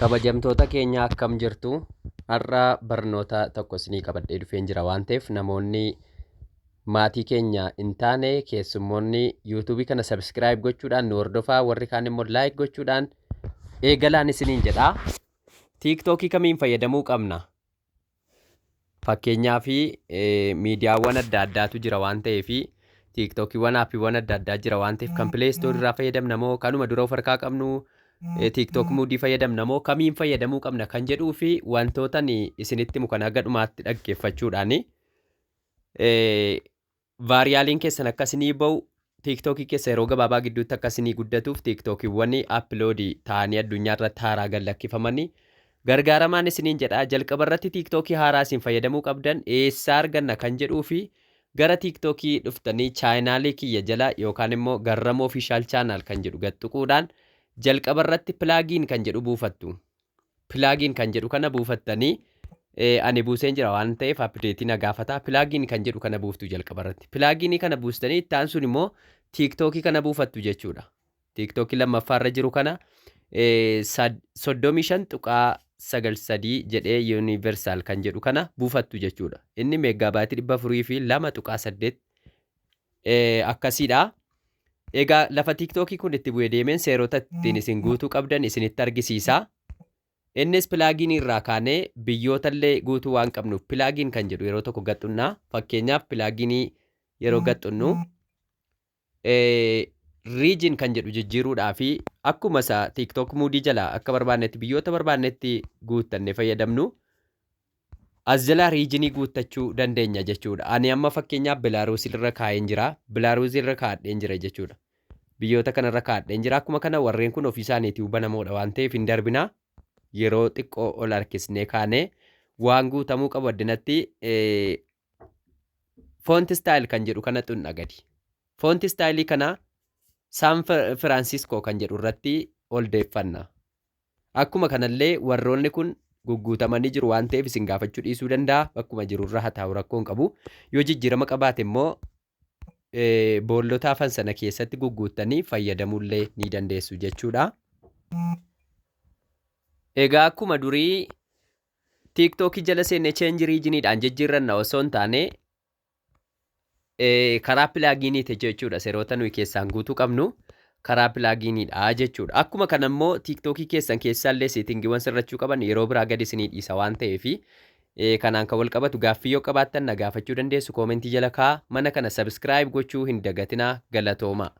Kabajamtoota keenya akkam jirtu har'a barnoota tokko isinii qabadhee dhufeen jira waan ta'eef namoonni maatii keenya hin taane keessummoonni yuutuubii kana sabskiraayib gochuudhaan nu hordofaa warri kaan immoo laayik gochuudhaan eegalaan isiniin jedha. Tiiktookii kamiin fayyadamuu qabna? Fakkeenyaaf miidiyaawwan adda addaatu jira waan ta'eef tiiktookiiwwan aappiiwwan adda addaa jira waan ta'eef kan pileestoorii irraa fayyadamna moo kanuma dura of harkaa qabnu tiiktook muudii fayyadamna moo kamiin fayyadamuu qabna kan jedhuu fi wantoota isinitti mukan haga dhumaatti dhaggeeffachuudhaan vaariyaaliin keessan akkasinii ba'u tiiktookii keessa yeroo gabaabaa gidduutti akkasinii guddatuuf tiiktookiiwwan appiloodii ta'anii addunyaa irratti haaraa gallakkifamanii gargaaramaan isiniin jedha. Jalqaba irratti tiiktookii haaraa isin fayyadamuu qabdan eessaa arganna kan jedhuu fi gara tiiktookii dhuftanii chaayinaalii kiyya jala yookaan immoo garramoo ofiishaal chaanaal kan jedhu gadxuquudhaan jalqaba irratti pilaagiin kan jedhu buufattu. Pilaagiin kan jedhu kana buufattanii ani buuseen jira waan ta'eef apdeetii na gaafata. Pilaagiin kan jedhu kana buuftu jalqaba irratti. Pilaagiinii kana buustanii itti aansuun immoo tiiktookii kana buufattu jechuudha. Tiiktookii lammaffaarra jiru kana 35.93 jedhee yuunivarsaal kan jedhu kana buufattu jechuudha. Inni meegaabaatii 402.8 akkasiidha. Egaa lafa tiiktookii kun itti bu'ee deemeen seerota ittiin isin guutuu qabdan isinitti argisiisa. Innis pilaagiin irraa kaanee biyyootallee guutuu waan qabnuuf pilaagiin kan jedhu yeroo tokko gaxxunnaa. Fakkeenyaaf pilaagiinii yeroo gaxxunnu riijin kan jedhu jijjiiruudhaa fi akkuma isaa tiiktook muudii jalaa akka barbaannetti biyyoota barbaannetti guuttannee fayyadamnu as jalaa riijinii guuttachuu dandeenya jechuudha. Ani amma fakkeenyaaf Bilaaruusii irra kaa'een jira. Bilaaruusii irra kaa'adheen jira jechuudha. Biyyoota kanarra kaa'adheen jira. Akkuma kana warreen kun ofii isaaniitii hubanamoodha waan ta'eef hin darbinaa. Yeroo xiqqoo ol harkisnee kaanee waan guutamuu qabu addinatti foonti istaayil kan jedhu kana xunna gadi. Foonti istaayilii kana Saan Firaansiskoo kan jedhu irratti ol deeffanna. Akkuma kanallee warroonni kun gugguutamanii jiru waan ta'eef isin gaafachuu dhiisuu danda'a. Bakkuma jirurra haa taa'u rakkoon qabu. Yoo jijjiirama qabaate immoo boollota hafan sana keessatti gugguuttanii fayyadamuullee ni dandeessu jechuudha. Egaa akkuma durii tiiktookii jala seennee cheenji riijiniidhaan jijjiirranna osoo hin taane karaa pilaagiiniiti jechuudha. Seerota nuyi keessaan guutuu qabnu karaa pilaagiiniidha jechuudha. Akkuma kana immoo tiiktookii keessan keessaallee seetingiiwwan sirrachuu qaban yeroo biraa gadi isinii dhiisa waan ta'eef kanaan kan wal qabatu gaaffii yoo qabaattan na gaafachuu dandeessu. Koomentii jala kaa'aa. Mana kana sabskiraayib gochuu hin dagatinaa. Galatooma.